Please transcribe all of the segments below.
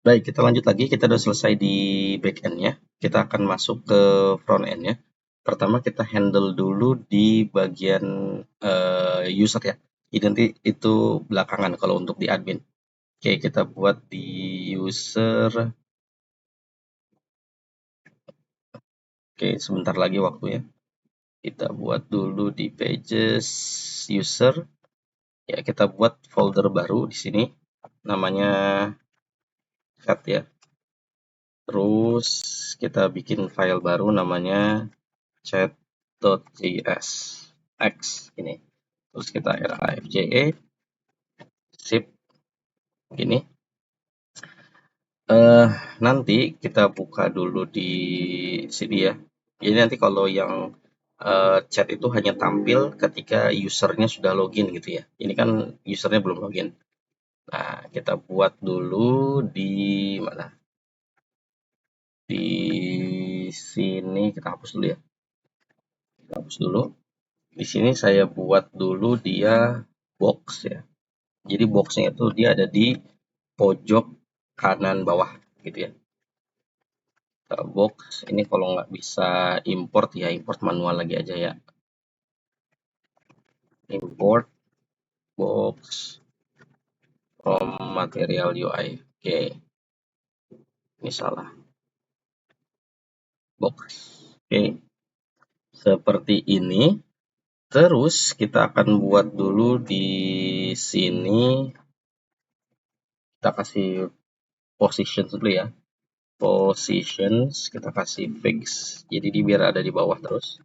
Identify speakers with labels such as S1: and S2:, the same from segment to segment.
S1: Baik, kita lanjut lagi. Kita udah selesai di back end-nya. Kita akan masuk ke front end-nya. Pertama kita handle dulu di bagian user ya. Ini nanti itu belakangan kalau untuk di admin. Oke, kita buat di user. Oke, sebentar lagi waktunya. Kita buat dulu di pages user. Ya, kita buat folder baru di sini. Namanya chat ya. Terus kita bikin file baru namanya chat.js x ini. Terus kita rafje sip gini. Nanti kita buka dulu di sini ya. Jadi nanti kalau yang chat itu hanya tampil ketika usernya sudah login gitu ya. Ini kan usernya belum login. Nah, kita buat dulu di mana? Di sini kita hapus dulu ya. Kita hapus dulu. Di sini saya buat dulu dia box ya. Jadi boxnya itu dia ada di pojok kanan bawah gitu ya. Box ini kalau nggak bisa import ya import manual lagi aja ya. Import box from material UI. Oke, ini salah. Box. Oke, seperti ini. Terus kita akan buat dulu di sini. Kita kasih position dulu ya. Positions kita kasih fix. Jadi dia biar ada di bawah terus.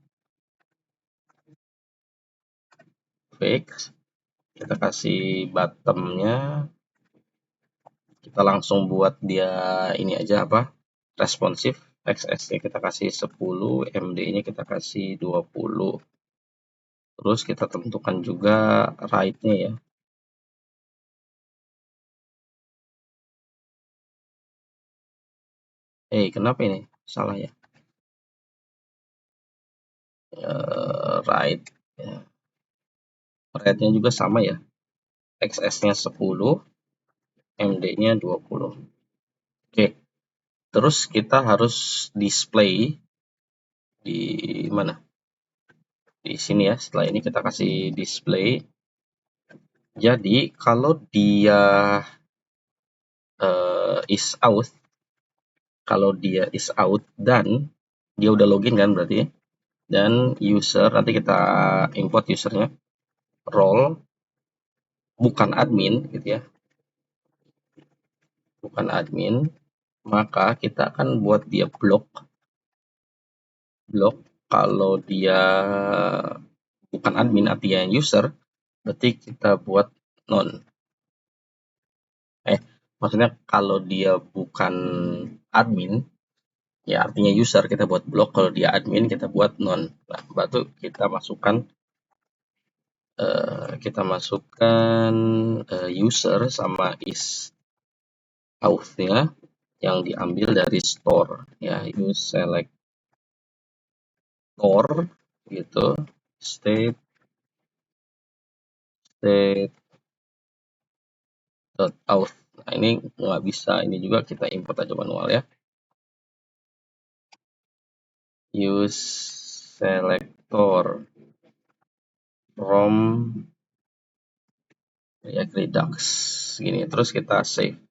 S1: Fix. Kita kasih bottomnya. Kita langsung buat dia ini aja apa? Responsif. XS-nya kita kasih 10, MD-nya kita kasih 20. Terus kita tentukan juga right-nya ya. Kenapa ini? Salah ya. Right. Ya. Right-nya juga sama ya. XS-nya 10, MD-nya 20. Oke. Terus kita harus display di mana? Di sini ya. Setelah ini kita kasih display. Jadi kalau dia is out, kalau dia is out dan dia udah login kan berarti, dan user nanti kita import usernya role bukan admin gitu ya, bukan admin, maka kita akan buat dia block kalau dia bukan admin artinya user, berarti kita buat non. Maksudnya kalau dia bukan admin ya artinya user kita buat block, kalau dia admin kita buat non. Nah, baru kita masukkan user sama is auth-nya yang diambil dari store ya, use select store gitu, state auth. Nah, ini nggak bisa, ini juga kita import aja manual ya. Use selector from ya Redux gini, terus kita save.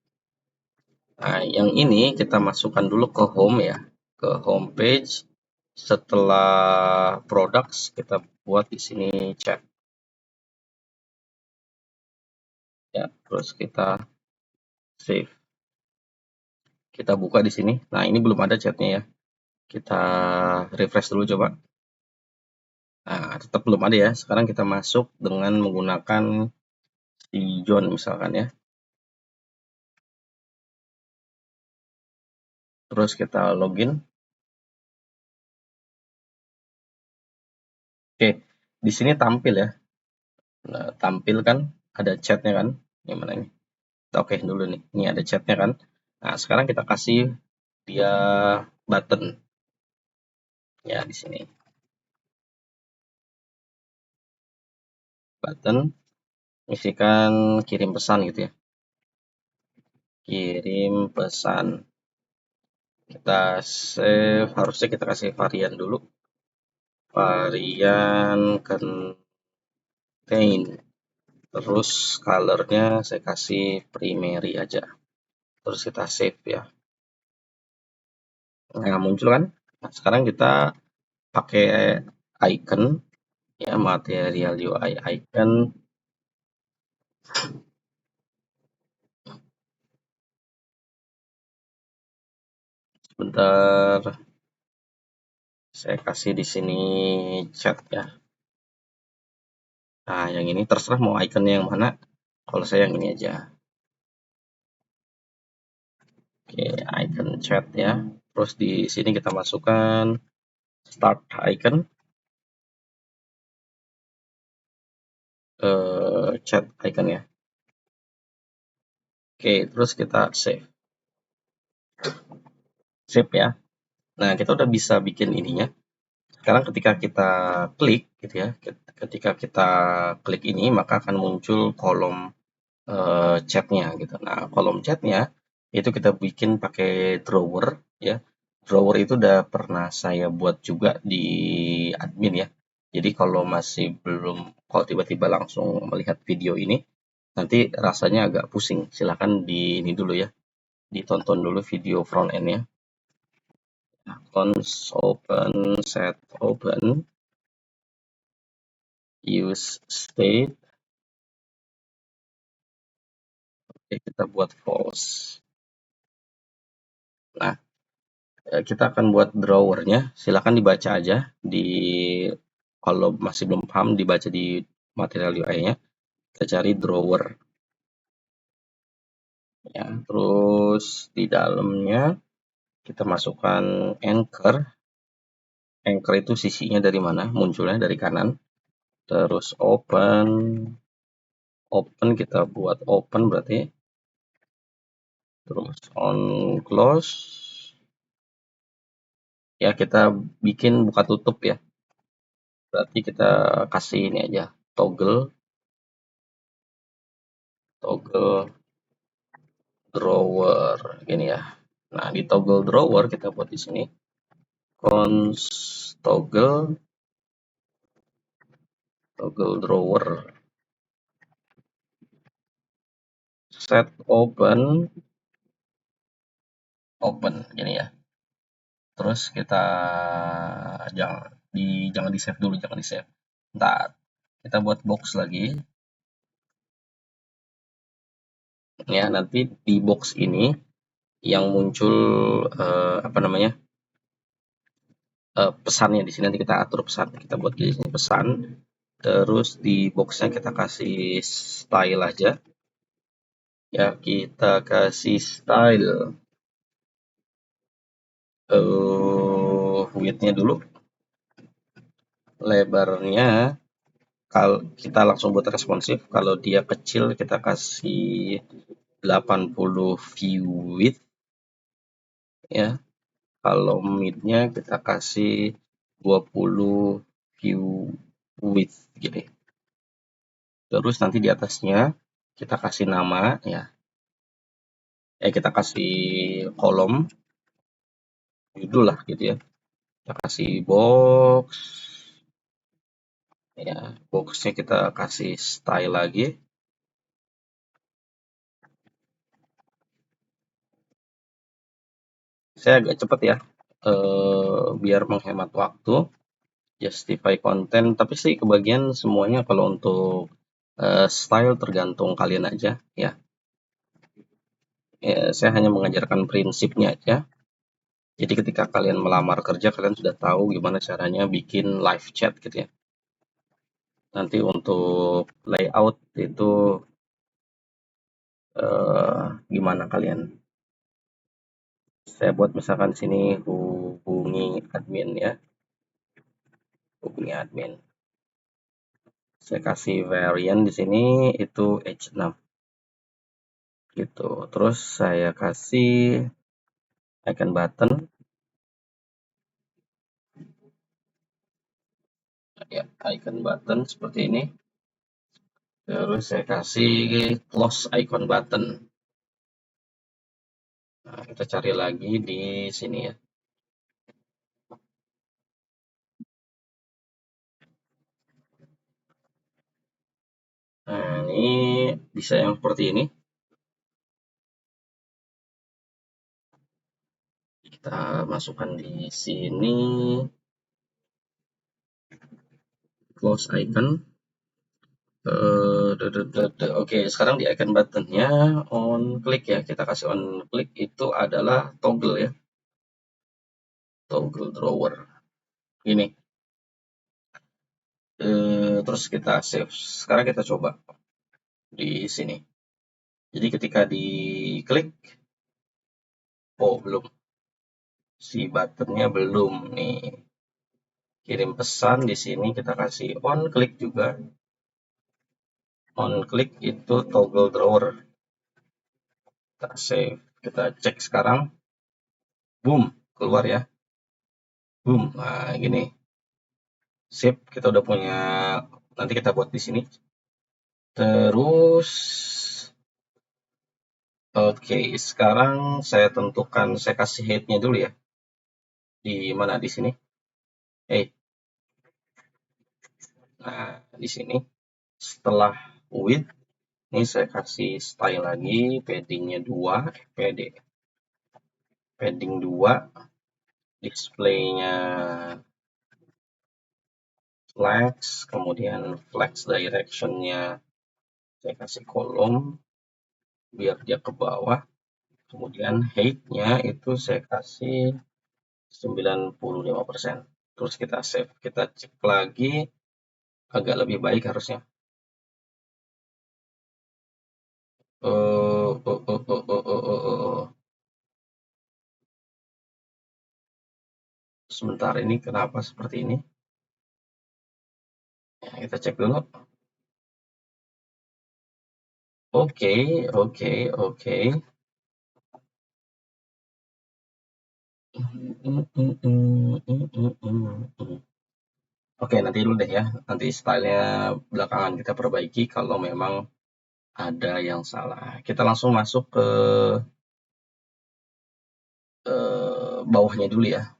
S1: Nah, yang ini kita masukkan dulu ke home ya, ke home page. Setelah products kita buat di sini chat ya, terus kita save. Kita buka di sini. Nah, ini belum ada chatnya ya. Kita refresh dulu coba. Nah, tetap belum ada ya. Sekarang kita masuk dengan menggunakan si John misalkan ya. Terus kita login. Oke, di sini tampil ya. Nah, tampil kan ada chatnya kan. Yang mana ini? Kita oke dulu nih. Ini ada chatnya kan. Nah, sekarang kita kasih dia button ya di sini. Button isikan kirim pesan gitu ya. kirim pesan. Kita save, harusnya kita kasih varian dulu. Varian contain. Terus colornya saya kasih primary aja. Terus kita save ya. Nah, muncul kan? Nah, sekarang kita pakai icon ya, material UI icon. Sebentar, saya kasih di sini chat ya. Nah, yang ini terserah mau iconnya yang mana. Kalau saya yang ini aja. Oke, icon chat ya. Terus di sini kita masukkan start icon, chat icon ya. Oke, terus kita save. Save ya. Nah, kita udah bisa bikin ininya. Sekarang ketika kita klik gitu ya, ketika kita klik ini maka akan muncul kolom chatnya gitu. Nah, kolom chatnya itu kita bikin pakai drawer ya. Drawer itu udah pernah saya buat juga di admin ya. Jadi kalau masih belum, kalau tiba-tiba langsung melihat video ini, nanti rasanya agak pusing. Silahkan di ini dulu ya, ditonton dulu video front end-nya. Nah, cons open, set open, use state, oke, kita buat false. Nah, kita akan buat drawernya, silakan dibaca aja di, kalau masih belum paham dibaca di material UI-nya. Kita cari drawer ya, terus di dalamnya kita masukkan anchor. Anchor itu sisinya dari mana? Munculnya dari kanan. Terus open, open kita buat open berarti. Terus on close ya, kita bikin buka tutup ya. Berarti kita kasih ini aja, toggle, toggle drawer gini ya. Nah, di toggle drawer kita buat di sini cons toggle, toggle drawer, set open, open gini ya. Terus kita jangan di save dulu, jangan di save. Ntar kita buat box lagi ya. Nanti di box ini yang muncul apa namanya, pesannya di sini. Nanti kita atur pesan, kita buat di sini pesan. Terus di boxnya kita kasih style aja ya, kita kasih style width-nya dulu, lebarnya kalau kita langsung buat responsif. Kalau dia kecil kita kasih 80 view width ya. Kalau mid-nya kita kasih 20 view width gitu. Terus nanti di atasnya kita kasih nama ya. Kita kasih kolom judul lah gitu ya. Kita kasih box ya. Boxnya kita kasih style lagi. Saya agak cepat ya, biar menghemat waktu. Justify konten, tapi sih kebagian semuanya. Kalau untuk style tergantung kalian aja ya. Saya hanya mengajarkan prinsipnya aja. Jadi ketika kalian melamar kerja, kalian sudah tahu gimana caranya bikin live chat gitu ya. Nanti untuk layout itu gimana kalian. Saya buat misalkan sini hubungi admin ya. Hubungi admin. Saya kasih varian di sini itu H6 gitu. Terus saya kasih icon button ya, icon button seperti ini. Terus saya kasih close icon button. Nah, kita cari lagi di sini ya. Nah, ini bisa yang seperti ini. Kita masukkan di sini, close icon. Oke, sekarang di icon buttonnya on click ya. Kita kasih on click itu adalah toggle ya, toggle drawer. Ini. Terus kita save. Sekarang kita coba di sini. Jadi ketika diklik, oh belum, si buttonnya belum nih. Kirim pesan di sini kita kasih on click juga. On click itu toggle drawer. Kita save. Kita cek sekarang. Boom, keluar ya. Boom. Nah, gini. Sip, kita udah punya. Nanti kita buat di sini. Terus, oke, sekarang saya tentukan, saya kasih headnya dulu ya. Di mana di sini? Nah, di sini. Setelah width, ini saya kasih style lagi, paddingnya 2, PD. Padding 2, displaynya flex, kemudian flex directionnya saya kasih kolom, biar dia ke bawah. Kemudian height-nya itu saya kasih 95%. Terus kita save. Kita cek lagi, agak lebih baik harusnya. Sebentar, ini kenapa seperti ini? Ya, kita cek dulu. Oke, oke, oke. Oke, nanti dulu deh ya. Nanti stylenya belakangan kita perbaiki kalau memang ada yang salah. Kita langsung masuk ke bawahnya dulu ya.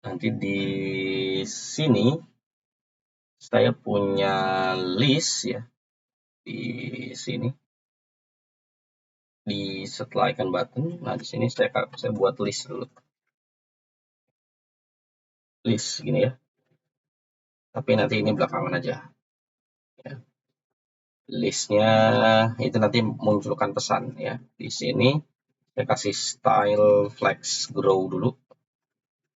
S1: Nanti di sini saya punya list ya. Di sini di setelah icon button. Nah, di sini saya buat list dulu. List gini ya. Tapi nanti ini belakangan aja. Ya. Listnya itu nanti munculkan pesan ya. Di sini saya kasih style flex grow dulu.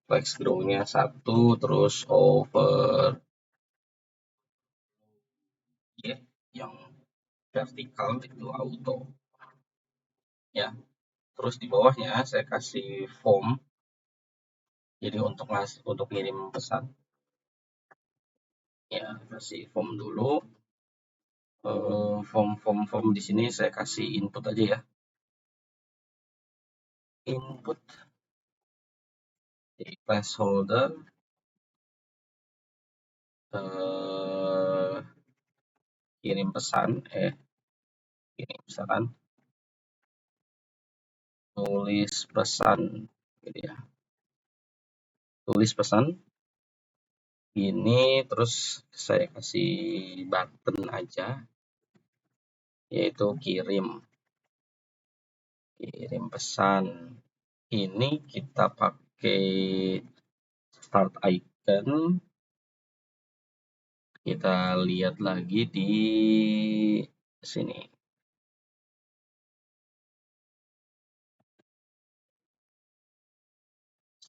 S1: Flex grow-nya 1, terus over ya, yang vertikal itu auto ya. Terus di bawahnya saya kasih form. Jadi untuk ngirim pesan ya, kasih form dulu. Form di sini saya kasih input aja ya. Input di placeholder, kirim pesan, ini misalkan tulis pesan, gitu ya. Tulis pesan ini, terus saya kasih button aja, yaitu kirim pesan. Ini kita pakai start icon. Kita lihat lagi di sini.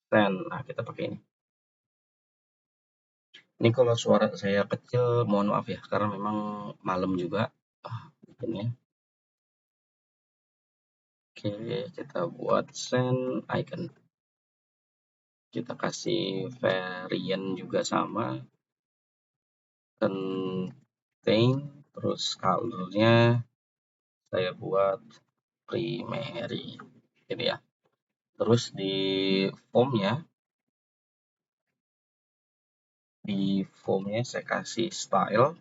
S1: Send. Nah, kita pakai ini. Ini kalau suara saya kecil, mohon maaf ya, karena memang malam juga. Bikinnya. Oke, kita buat send icon. Kita kasih variant juga sama. Contain, terus colornya saya buat primary. Gitu ya. Terus di formnya, saya kasih style.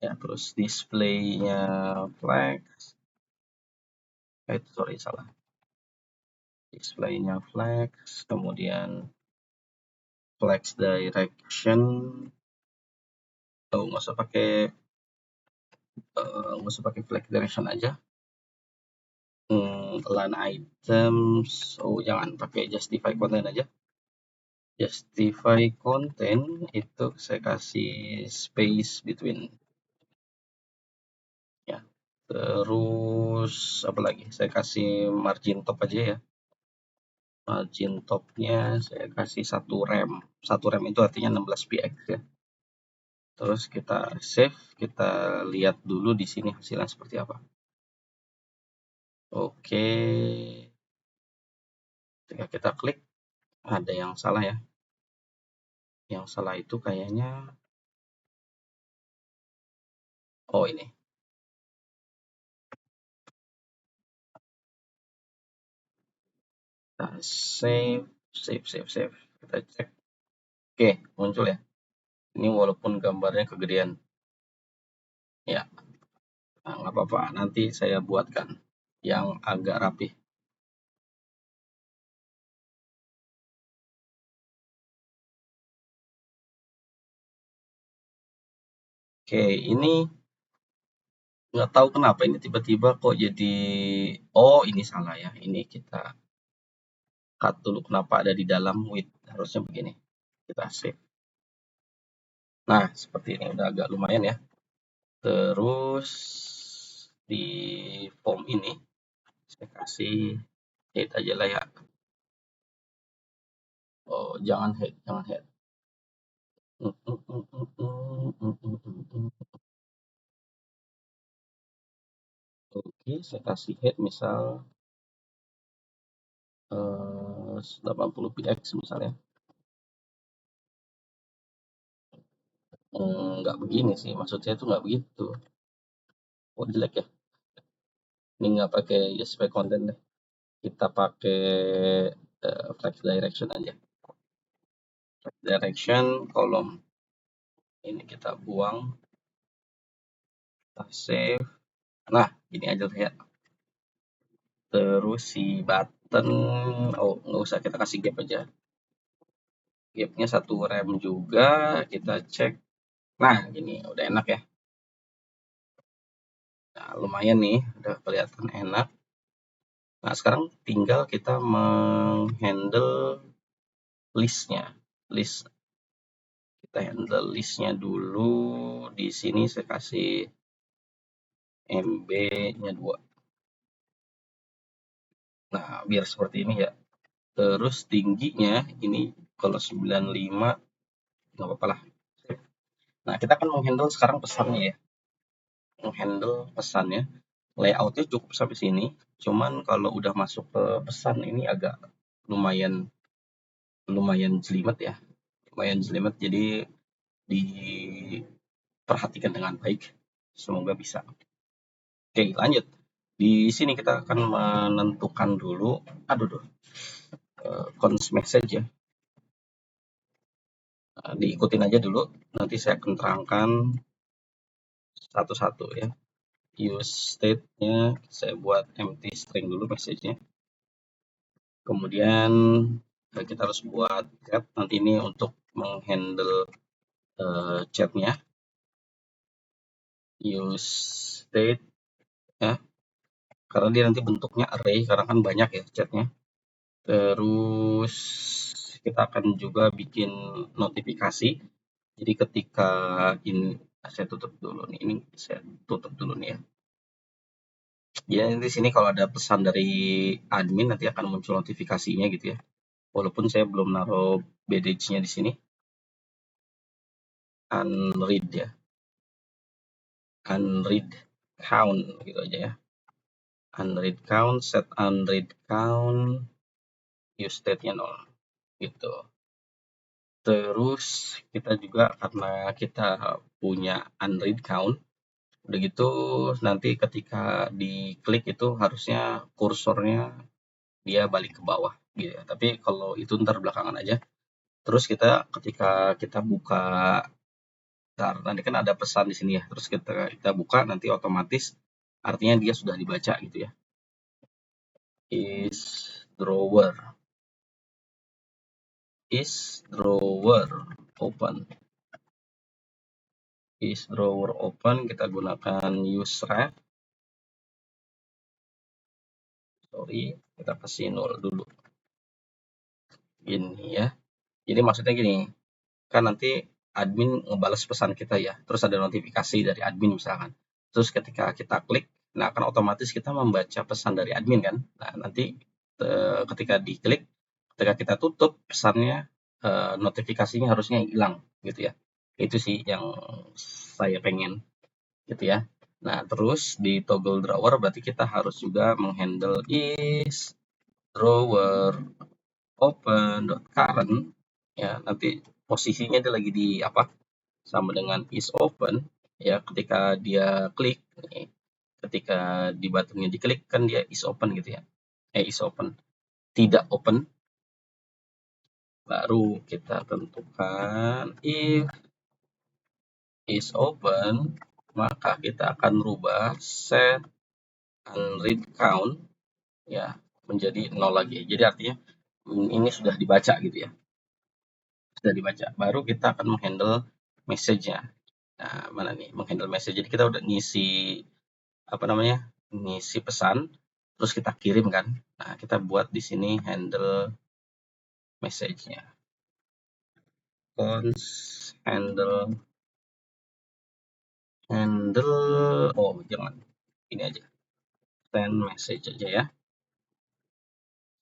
S1: Ya, terus displaynya flex. sorry salah. Displaynya flex, kemudian flex direction. Oh, nggak usah pakai flex direction aja. Align items. Oh, jangan pakai justify content aja. Justify content itu saya kasih space between. Ya. Terus apa lagi? Saya kasih margin top aja ya. Margin topnya saya kasih 1 rem. 1 rem itu artinya 16 px ya. Terus kita save, kita lihat dulu di sini hasilnya seperti apa. Oke. Ketika kita klik, ada yang salah ya. Yang salah itu kayaknya, oh ini. Kita save. Kita cek. Oke, muncul ya. Ini walaupun gambarnya kegedean. Ya, nah, nggak apa-apa. Nanti saya buatkan yang agak rapi. Oke, ini nggak tahu kenapa ini tiba-tiba kok jadi, oh ini salah ya. Ini kita cut dulu, kenapa ada di dalam width, harusnya begini. Kita save. Nah, seperti ini udah agak lumayan ya. Terus di form ini saya kasih head aja lah ya. Oh, jangan head. Oke, saya kasih head misal 80 px misalnya. Nggak begini sih, maksud saya tuh nggak begitu. Oh, jelek ya. Ini nggak pakai USP content deh. Kita pakai flex direction aja. Flex direction kolom. Ini kita buang. Kita save. Nah, ini aja ya. Terus si button, oh nggak usah, kita kasih gap aja. Gapnya 1 rem juga, kita cek. Nah, ini udah enak ya. Nah, lumayan nih, udah kelihatan enak. Nah, sekarang tinggal kita menghandle listnya. Kita handle listnya dulu. Di sini saya kasih MB-nya 2. Nah, biar seperti ini ya. Terus tingginya ini kalau 95 nggak apa-apa lah. Nah, kita akan menghandle sekarang pesannya ya. Menghandle pesannya. Layoutnya cukup sampai sini. Cuman kalau udah masuk ke pesan ini agak lumayan jelimet ya. Lumayan jelimet, jadi diperhatikan dengan baik. Semoga bisa. Oke, lanjut. Di sini kita akan menentukan dulu, cons message ya. Nah, diikutin aja dulu, nanti saya akan terangkan satu-satu ya. Use state-nya saya buat empty string dulu message-nya. Kemudian kita harus buat chat, nanti ini untuk menghandle chatnya. Use state ya, karena dia nanti bentuknya array, karena kan banyak ya chatnya. Terus kita akan juga bikin notifikasi. Jadi ketika ini, saya tutup dulu nih, ini saya tutup dulu nih ya. Jadi di sini kalau ada pesan dari admin nanti akan muncul notifikasinya gitu ya. Walaupun saya belum naruh BDG-nya di sini. Unread ya. Unread count gitu aja ya. Unread count, set unread count, use state-nya 0 gitu. Terus kita juga karena kita punya unread count, udah gitu nanti ketika diklik itu harusnya kursornya dia balik ke bawah gitu ya. Tapi kalau itu ntar belakangan aja. Terus kita ketika kita buka, nanti kan ada pesan di sini ya. Terus kita buka nanti otomatis artinya dia sudah dibaca gitu ya. is drawer open. Is drawer open, kita gunakan useref. Sorry, kita kasih 0 dulu. Gini ya. Jadi maksudnya gini, kan nanti admin ngebales pesan kita ya, terus ada notifikasi dari admin misalkan. Terus ketika kita klik, nah kan otomatis kita membaca pesan dari admin kan. Nah, nanti ketika diklik, ketika kita tutup pesannya, notifikasinya harusnya hilang gitu ya. Itu sih yang saya pengen gitu ya. Nah, terus di toggle drawer berarti kita harus juga menghandle is drawer open.current ya, nanti posisinya dia lagi di apa, sama dengan is open ya, ketika dia klik nih, ketika di buttonnya diklik kan dia is open gitu ya, is open, tidak open, baru kita tentukan if is open, maka kita akan rubah set unread count ya menjadi 0 lagi. Jadi artinya ini sudah dibaca gitu ya. Sudah dibaca. Baru kita akan menghandle message-nya. Nah, mana nih menghandle message. Jadi kita udah ngisi apa namanya? Ngisi pesan terus kita kirim kan. Nah, kita buat di sini handle message-nya. Const handle oh jangan. Ini aja. Send message aja ya.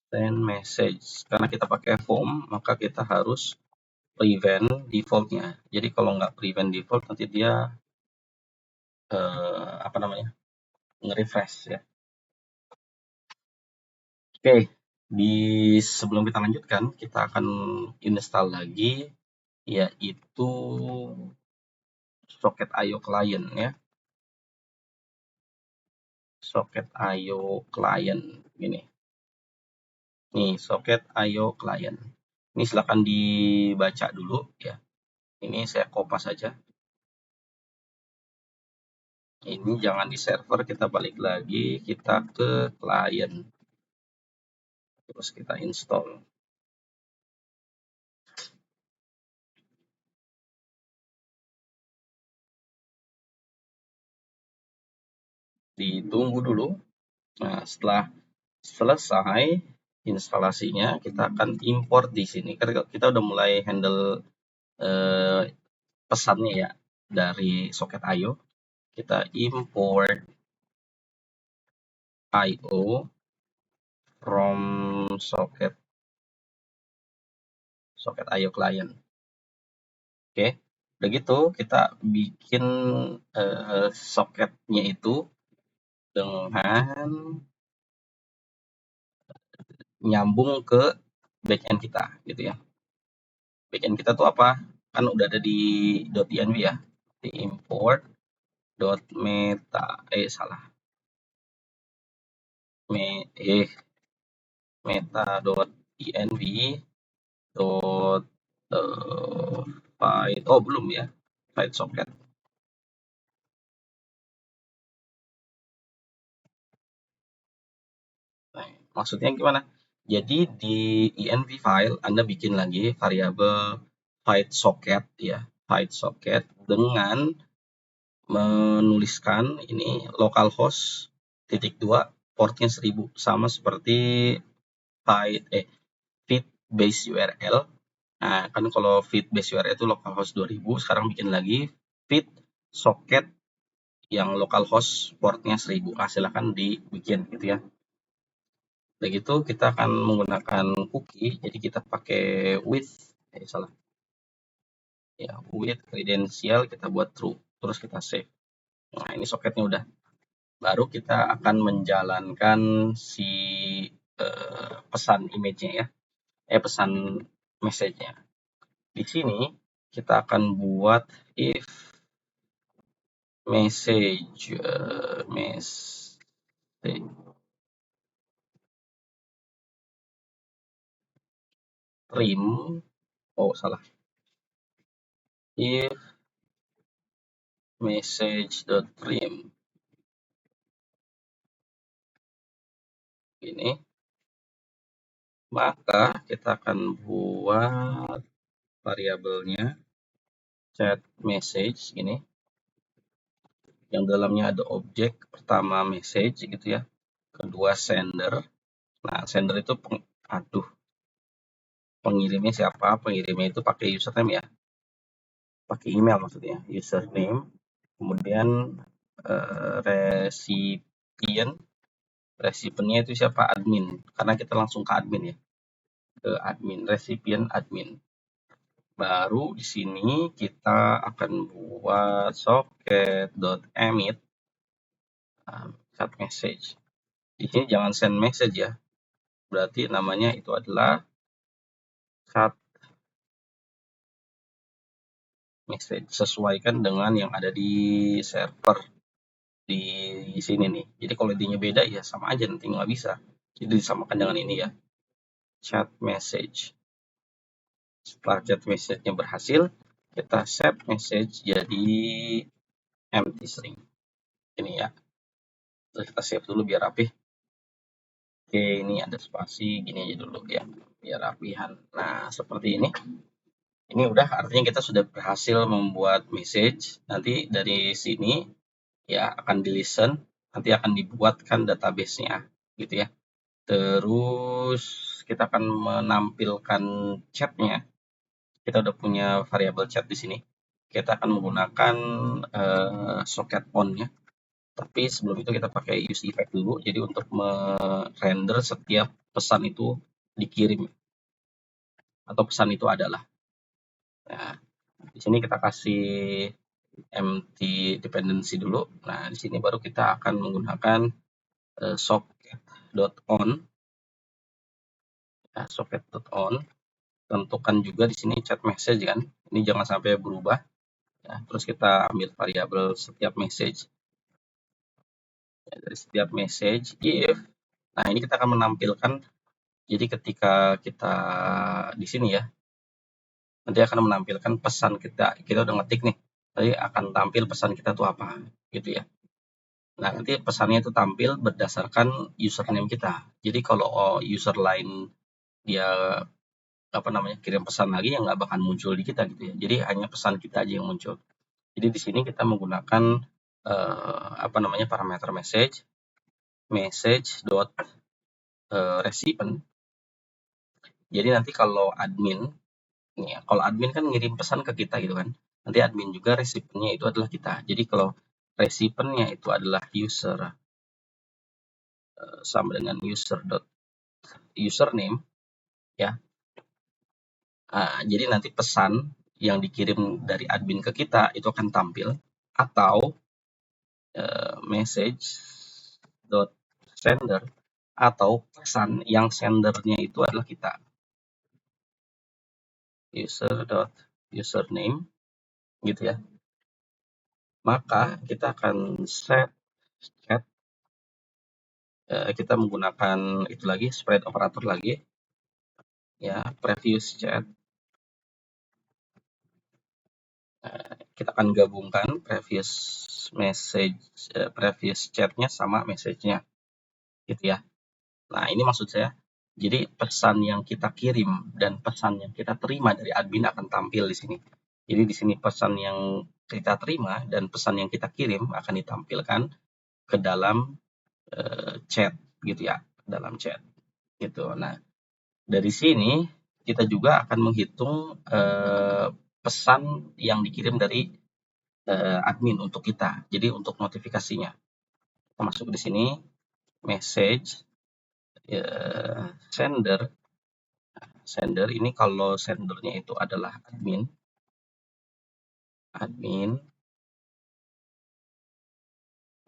S1: Send message. Karena kita pakai form, maka kita harus prevent default-nya. Jadi kalau nggak prevent default nanti dia apa namanya? Nge-refresh ya. Oke, sebelum kita lanjutkan, kita akan install lagi yaitu socket IO client ya. Socket IO client ini. Nih, socket IO client. Ini silakan dibaca dulu ya. Ini saya kopas saja. Ini jangan di server, kita balik lagi, kita ke client. Terus kita install. Ditunggu dulu. Nah, setelah selesai instalasinya, kita akan import di sini. Karena kita udah mulai handle pesannya ya dari soket IO. Kita import IO from socket IO client. Oke, udah gitu kita bikin soketnya itu dengan nyambung ke backend kita gitu ya. Backend kita tuh apa? Kan udah ada di .env ya. Di import .meta salah. meta.env dot find belum ya, find socket. Nah, maksudnya gimana? Jadi di env file Anda bikin lagi variabel find socket ya, find socket dengan menuliskan ini localhost .2 portnya 1000 sama seperti feed base URL. Nah, kan kalau feed base URL itu localhost 2000, sekarang bikin lagi feed socket yang localhost portnya 1000. Nah, silahkan dibikin gitu ya. Udah gitu kita akan menggunakan cookie, jadi kita pakai with salah. Ya, with credential kita buat true, terus kita save. Nah, ini soketnya udah. Baru kita akan menjalankan si pesan image-nya ya. Pesan message-nya. Di sini kita akan buat if message trim salah, if message.trim ini Maka kita akan buat variabelnya chat message ini, yang dalamnya ada objek pertama message gitu ya, kedua sender. Nah, sender itu pengirimnya siapa? Pengirimnya itu pakai username ya, pakai email maksudnya, username. Kemudian recipientnya itu siapa? Admin, karena kita langsung ke admin ya, ke admin, recipient admin. Baru di sini kita akan buat socket.emit chat message. Di sini jangan send message ya, berarti namanya itu adalah chat message, sesuaikan dengan yang ada di server di sini nih. Jadi kalau intinya beda ya sama aja, nanti nggak bisa. Jadi disamakan dengan ini ya, chat message. Setelah chat message-nya berhasil, kita set message jadi empty string. Ini ya. Terus kita save dulu biar rapi. Oke, ini ada spasi, gini aja dulu ya, biar rapihan. Nah, seperti ini. Ini udah artinya kita sudah berhasil membuat message. Nanti dari sini ya akan di listen, nanti akan dibuatkan database-nya gitu ya. Terus kita akan menampilkan chat-nya. Kita udah punya variabel chat di sini. Kita akan menggunakan socket on-nya. Tapi sebelum itu kita pakai use effect dulu. Jadi untuk merender setiap pesan itu dikirim atau pesan itu adalah. Nah, di sini kita kasih empty dependency dulu. Nah, di sini baru kita akan menggunakan socket.on. Nah, socket.on. Tentukan juga di sini chat message kan. Ini jangan sampai berubah. Ya, terus kita ambil variabel setiap message. Ya, dari setiap message if. Nah, ini kita akan menampilkan. Jadi ketika kita di sini ya, nanti akan menampilkan pesan kita. Kita udah ngetik nih. Tadi akan tampil pesan kita tuh apa gitu ya. Nah, nanti pesannya itu tampil berdasarkan username kita. Jadi kalau user lain dia kirim pesan lagi, yang nggak bakal muncul di kita gitu ya. Jadi hanya pesan kita aja yang muncul. Jadi di sini kita menggunakan parameter message dot recipient. Jadi nanti kalau admin kan ngirim pesan ke kita gitu kan, nanti admin juga recipientnya itu adalah kita. Jadi kalau recipientnya itu adalah user sama dengan username ya. Jadi nanti pesan yang dikirim dari admin ke kita itu akan tampil, atau message dot sender, atau pesan yang sendernya itu adalah kita, user dot username gitu ya. Maka kita akan set chat, kita menggunakan itu lagi, spread operator lagi ya, previous chat. Kita akan gabungkan previous message, previous chatnya sama message-nya gitu ya. Nah, ini maksud saya, jadi pesan yang kita kirim dan pesan yang kita terima dari admin akan tampil di sini. Jadi di sini pesan yang kita terima dan pesan yang kita kirim akan ditampilkan ke dalam chat gitu ya, dalam chat gitu. Nah, dari sini kita juga akan menghitung pesan yang dikirim dari admin untuk kita. Jadi untuk notifikasinya, kita masuk di sini message sender ini, kalau sendernya itu adalah admin,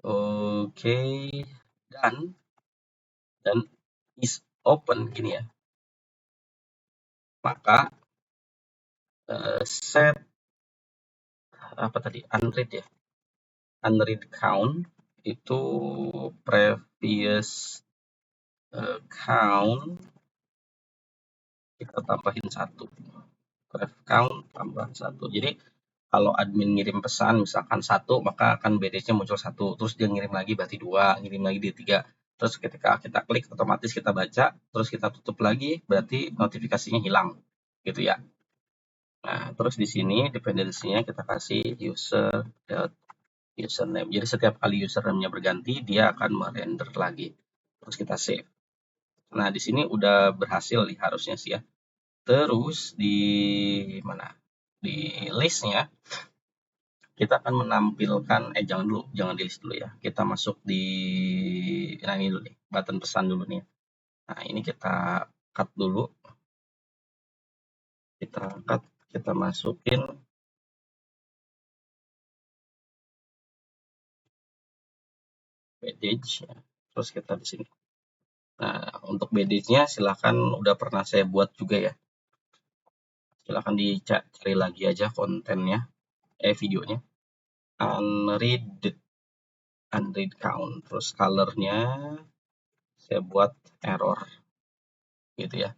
S1: oke, dan is open gini ya. Maka set unread count itu previous count kita tambahin 1, ref count tambah 1. Jadi kalau admin ngirim pesan misalkan 1, maka akan BDC muncul 1, terus dia ngirim lagi berarti 2, ngirim lagi di 3. Terus ketika kita klik otomatis kita baca, terus kita tutup lagi, berarti notifikasinya hilang, gitu ya. Nah, terus di sini dependensinya kita kasih username. Jadi setiap kali username-nya berganti, dia akan merender lagi. Terus kita save. Nah, di sini udah berhasil nih harusnya sih ya. Terus di mana? Di listnya kita akan menampilkan, jangan di list dulu ya. Kita masuk di, nah ini dulu nih, button pesan dulu nih. Nah, ini kita cut dulu. Kita masukin badge ya. Terus kita di sini. Nah, untuk badge-nya silahkan udah pernah saya buat juga ya. Silahkan dicari lagi aja kontennya, videonya. Unread count. Terus color-nya saya buat error gitu ya.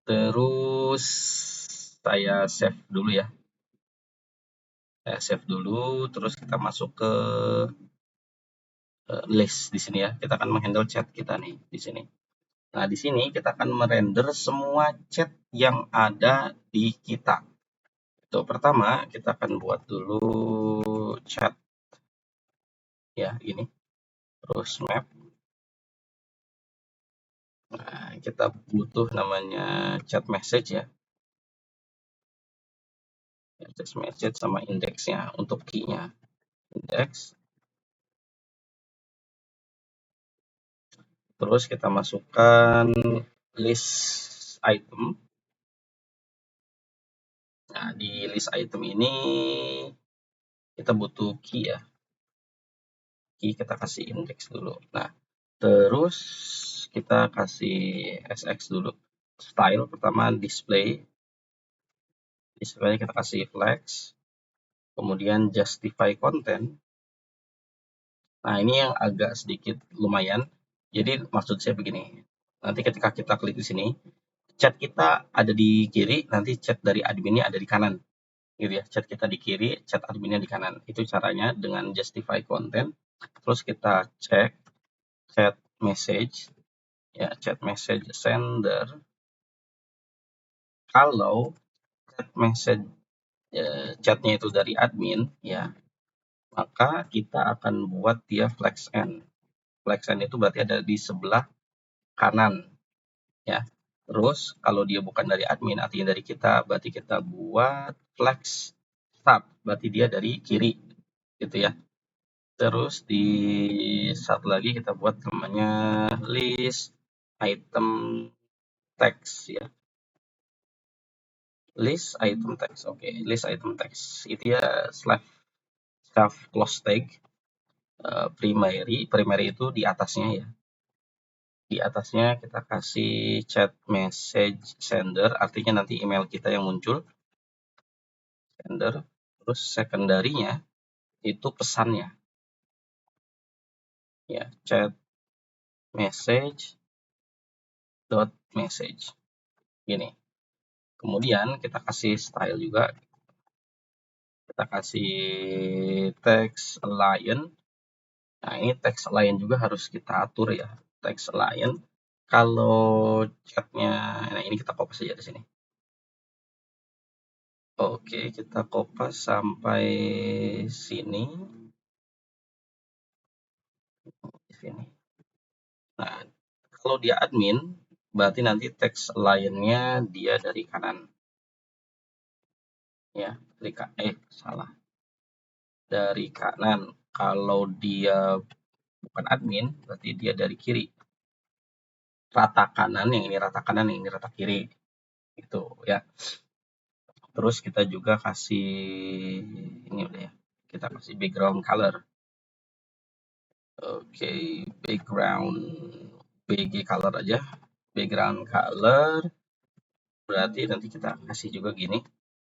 S1: Terus saya save dulu ya. Saya save dulu, terus kita masuk ke list di sini ya. Kita akan menghandle chat kita nih di sini. Nah, di sini kita akan merender semua chat yang ada di kita. Itu pertama, kita akan buat dulu chat ya, ini. Terus map. Nah, kita butuh namanya chat message ya. Chat message sama indeksnya untuk key-nya. Index. Terus kita masukkan list item. Nah, di list item ini kita butuh key ya. Key kita kasih index dulu. Nah, terus kita kasih SX dulu. Style pertama display. Display kita kasih flex. Kemudian justify content. Nah, ini yang agak sedikit lumayan. Jadi maksud saya begini. Nanti ketika kita klik di sini, chat kita ada di kiri, nanti chat dari adminnya ada di kanan. Gitu ya, chat kita di kiri, chat adminnya di kanan. Itu caranya dengan justify content. Terus kita cek chat message ya, chat message sender. Kalau chat message chatnya itu dari admin ya, maka kita akan buat dia flex end. Flex end itu berarti ada di sebelah kanan ya. Terus kalau dia bukan dari admin, artinya dari kita, berarti kita buat flex start, berarti dia dari kiri gitu ya. Terus di satu lagi kita buat namanya list item text ya. List item text. Oke, list item text. Itu ya slash close tag primary itu di atasnya ya. Di atasnya kita kasih chat message sender, artinya nanti email kita yang muncul. Sender. Terus secondary-nya itu pesannya. Ya, chat message dot message. Gini. Kemudian kita kasih style juga. Kita kasih text align. Nah, ini text align juga harus kita atur ya. Text align. Kalau chatnya, nah ini kita copy saja di sini. Oke, kita kopas sampai sini. Nah, kalau dia admin, berarti nanti text align-nya dia dari kanan. Ya, salah. Dari kanan. Kalau dia bukan admin, berarti dia dari kiri. Rata kanan, yang ini rata kanan, yang ini rata kiri. Gitu ya. Terus kita juga kasih ini udah ya. Kita kasih background color. Oke, background BG color aja. Background color berarti nanti kita kasih juga gini.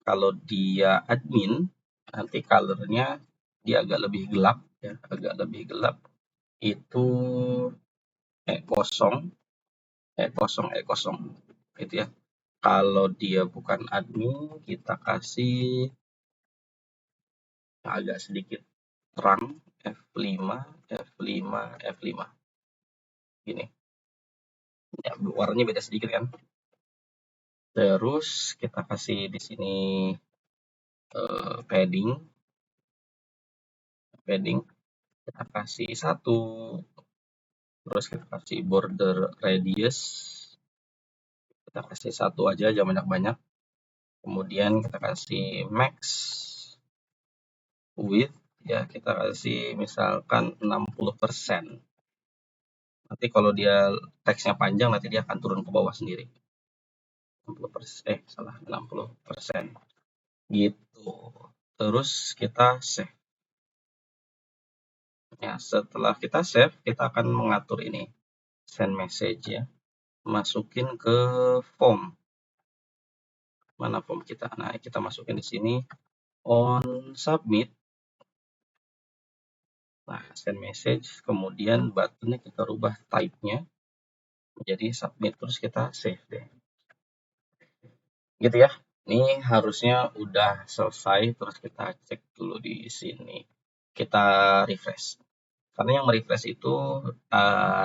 S1: Kalau dia admin, nanti colornya dia agak lebih gelap ya, agak lebih gelap. Itu kosong, kosong gitu ya. Kalau dia bukan admin, kita kasih agak sedikit terang F5. gini. Ya, warnanya beda sedikit kan. Terus kita kasih di sini padding, kita kasih 1, terus kita kasih border radius, kita kasih 1 aja, jangan banyak-banyak. Kemudian kita kasih max width, ya kita kasih misalkan 60%. Nanti kalau dia teksnya panjang, nanti dia akan turun ke bawah sendiri. 60%, gitu. Terus kita save. Ya, setelah kita save, kita akan mengatur ini, send message ya. Masukin ke form. Mana form kita? Nah, kita masukin di sini on submit. Nah, send message, kemudian buttonnya kita rubah type-nya menjadi submit, terus kita save deh. Gitu ya. Ini harusnya udah selesai, terus kita cek dulu di sini. Kita refresh. Karena yang refresh itu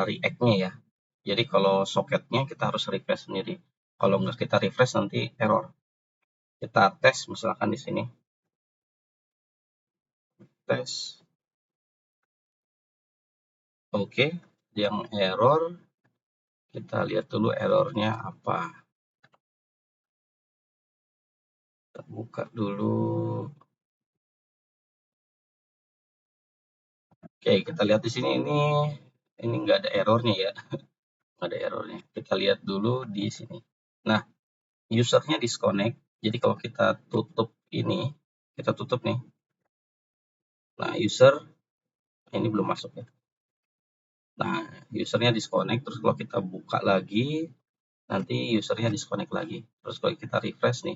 S1: React-nya ya. Jadi kalau socketnya kita harus refresh sendiri. Kalau nggak kita refresh nanti error. Kita tes misalkan di sini. Tes. Oke, yang error. Kita lihat dulu errornya apa. Kita buka dulu. Oke, kita lihat di sini ini nggak ada errornya ya. Nggak ada errornya. Kita lihat dulu di sini. Nah, usernya disconnect. Jadi kalau kita tutup ini, kita tutup nih. Nah, user ini belum masuk ya. Nah, usernya disconnect. Terus kalau kita buka lagi, nanti usernya disconnect lagi. Terus kalau kita refresh nih,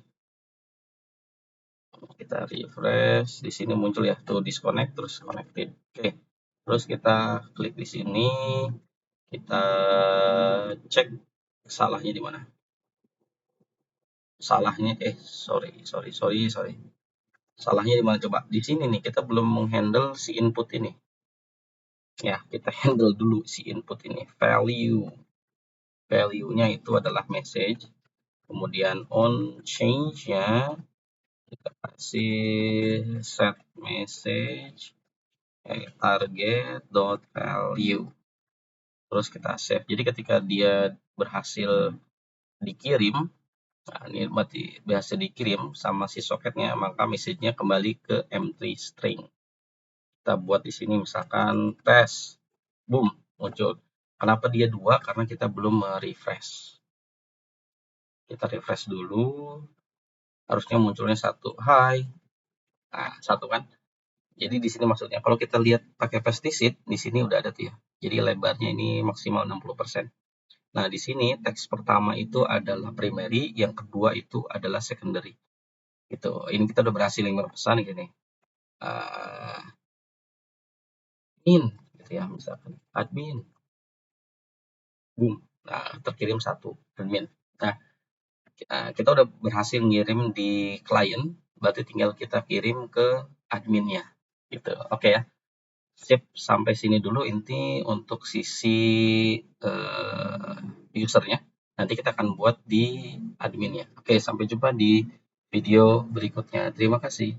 S1: kita refresh, di sini muncul ya tuh disconnect terus connected. Oke, terus kita klik di sini, kita cek salahnya di mana. Salahnya sorry. Salahnya di mana coba? Di sini nih kita belum menghandle si input ini. Ya, kita handle dulu si input ini. Value-nya itu adalah message. Kemudian on change-nya kita kasih set message target.value. Terus kita save. Jadi ketika dia berhasil dikirim, nah ini berarti berhasil dikirim sama si soketnya, maka message-nya kembali ke M3 string. Kita buat di sini misalkan tes, boom, muncul. Kenapa dia 2? Karena kita belum refresh. Kita refresh dulu, harusnya munculnya 1. Hai. Nah, 1 kan? Jadi di sini maksudnya kalau kita lihat pakai pesticide, di sini udah ada tuh ya. Jadi lebarnya ini maksimal 60%. Nah, di sini teks pertama itu adalah primary, yang kedua itu adalah secondary. Gitu. Ini kita udah berhasil ngirim pesan gini. Admin gitu ya, misalkan admin. Boom. Nah, terkirim 1 admin. Nah, kita udah berhasil ngirim di klien, berarti tinggal kita kirim ke adminnya. Gitu. Oke ya. Sip, sampai sini dulu inti untuk sisi usernya. Nanti kita akan buat di adminnya. Oke, sampai jumpa di video berikutnya. Terima kasih.